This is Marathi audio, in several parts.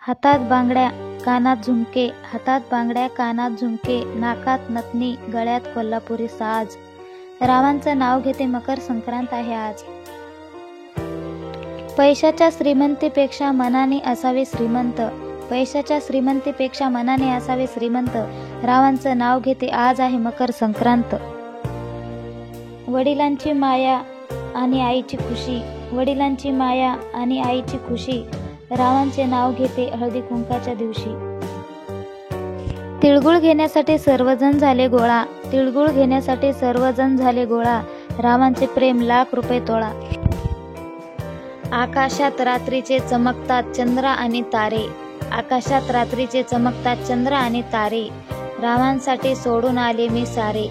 हातात बांगड्या कानात झुमके, हातात बांगड्या कानात झुमके, नाकात नथनी गळ्यात कोल्हापुरी साज. रावांचं नाव घेते मकर संक्रांत आहे आज. पैशाच्या श्रीमंतीपेक्षा मनाने असावे श्रीमंत, पैशाच्या श्रीमंतीपेक्षा मनाने असावे श्रीमंत. रावांचं नाव घेते आज आहे मकर संक्रांत. वडिलांची माया आणि आईची खुशी, वडिलांची माया आणि आईची खुशी. रावांचे नाव घेते हळदी कुंकाच्या दिवशी. तिळगुळ घेण्यासाठी सर्वजण झाले गोळा, तिळगुळ घेण्यासाठी सर्वजण झाले गोळा. रावांचे प्रेम लाख रुपये तोळा. आकाशात रात्रीचे चमकतात चंद्र आणि तारे, आकाशात रात्रीचे चमकतात चंद्र आणि तारे. रावांसाठी सोडून आले मी सारे.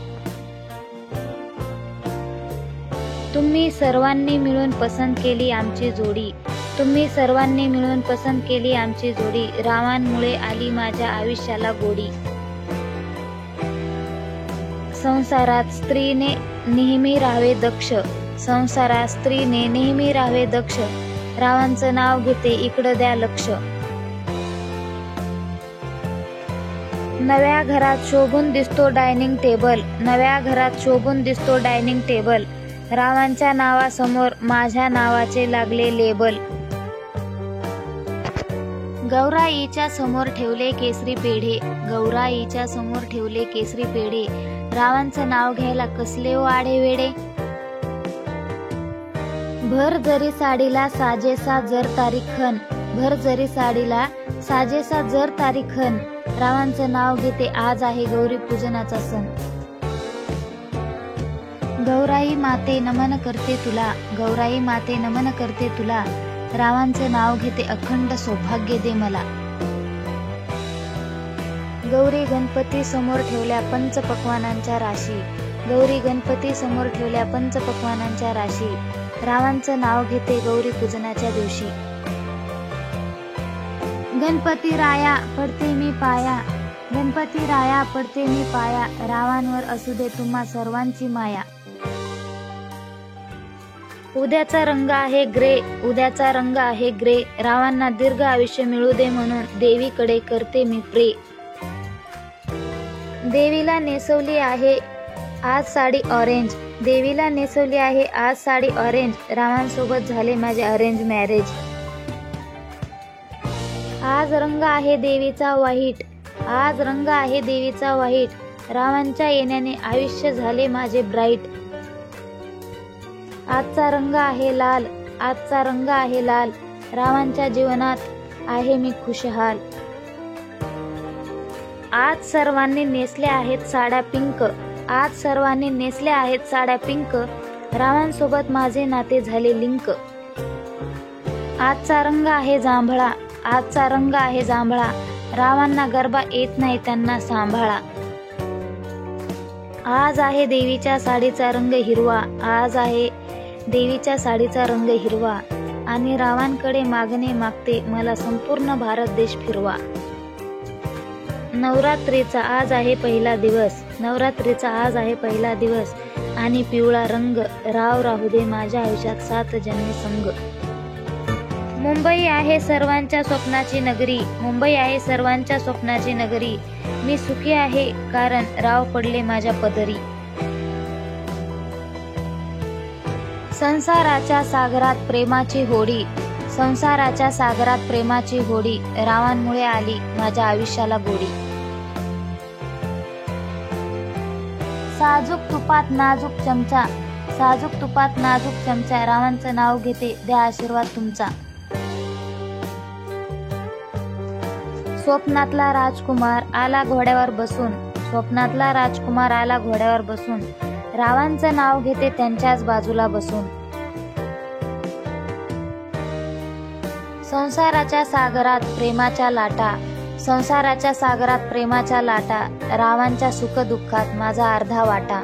तुम्ही सर्वांनी मिळून पसंत केली आमची जोडी, तुम्ही सर्वांनी मिळून पसंत केली आमची जोडी. रावांमुळे आली माझ्या आयुष्याला गोडी. संसारात स्त्रीने नेहमी राहावे दक्ष, संसारात स्त्रीने नेहमी राहावे दक्ष. रावांचं नाव घेते इकडं द्या लक्ष. नव्या घरात शोभून दिसतो डायनिंग टेबल, नव्या घरात शोभून दिसतो डायनिंग टेबल. रावांच्या नावासमोर माझ्या नावाचे लागले लेबल. गौराईच्या समोर ठेवले केसरी पेढे, गौराईच्या समोर ठेवले केसरी पेढे. रावांचं नाव घ्यायला कसले ओ आढे वेडे. भर जरी साडीला साजेसा जर तारीखन, भर जरी साडीला साजेसा जर तारीखन. रावांचं नाव घेते आज आहे गौरी पूजनाचा सण. गौराई माते नमन करते तुला, गौराई माते नमन करते तुला. रावांचं नाव घेते अखंड सौभाग्य दे मला. गौरी गणपती समोर ठेवल्या पंचपक्वानांच्या राशी, गौरी गणपती समोर ठेवल्या पंचपक्वानांच्या राशी. रावांचं नाव घेते गौरी पूजनाच्या दिवशी. गणपती राया पडते मी पाया, गणपती राया पडते मी पाया. रावांवर असू दे तुम्हा सर्वांची माया. उद्याचा रंग आहे ग्रे, उद्याचा रंग आहे ग्रे. रावांना दीर्घ आयुष्य मिळू दे म्हणून देवीकडे करते मी प्रे. देवीला नेसवली आहे आज साडी ऑरेंज, देवीला नेसवली आहे आज साडी ऑरेंज. रावांसोबत झाले माझे अरेंज मॅरेज. आज रंग आहे देवीचा व्हाईट, आज रंग आहे देवीचा व्हाईट. रावांच्या येण्याने आयुष्य झाले माझे ब्राईट. आजचा रंग आहे लाल, आजचा रंग आहे लाल. रावांच्या जीवनात आहे मी खुशहाल. आज सर्वांनी नेसल्या आहेत साड्या पिंक, आज सर्वांनी नेसल्या आहेत साड्या पिंक. रावांसोबत माझे नाते झाले लिंक. आजचा रंग आहे जांभळा, आजचा रंग आहे जांभळा. रावांना गरबा येत नाही त्यांना सांभाळा. आज आहे देवीच्या साडीचा रंग हिरवा, आज आहे देवीच्या साडीचा रंग हिरवा. आणि रावांकडे मागणे मागते मला संपूर्ण भारत देश फिरवा. नवरात्रीचा आज आहे पहिला दिवस, नवरात्रीचा आज आहे पहिला दिवस. आणि पिवळा रंग राव राहू दे माझ्या आयुष्यात 7 जन्मी संग. मुंबई आहे सर्वांच्या स्वप्नाची नगरी, मुंबई आहे सर्वांच्या स्वप्नाची नगरी. मी सुखी आहे कारण राव पडले माझ्या पदरी. संसाराच्या सागरात प्रेमाची होडी, संसाराच्या सागरात प्रेमाची होडी. रावांमुळे आली माझ्या आयुष्याला गोडी. साजूक तुपात नाजूक चमचा, साजूक तुपात नाजूक चमचा. रावांचं नाव घेते द्या आशीर्वाद तुमचा. स्वप्नातला राजकुमार आला घोड्यावर बसून, स्वप्नातला राजकुमार आला घोड्यावर बसून. रावांचं नाव घेते त्यांच्याच बाजूला बसून. संसाराच्या सागरात प्रेमाच्या लाटा, संसाराच्या सागरात प्रेमाच्या लाटा. रावांच्या सुख दुःखात माझा अर्धा वाटा.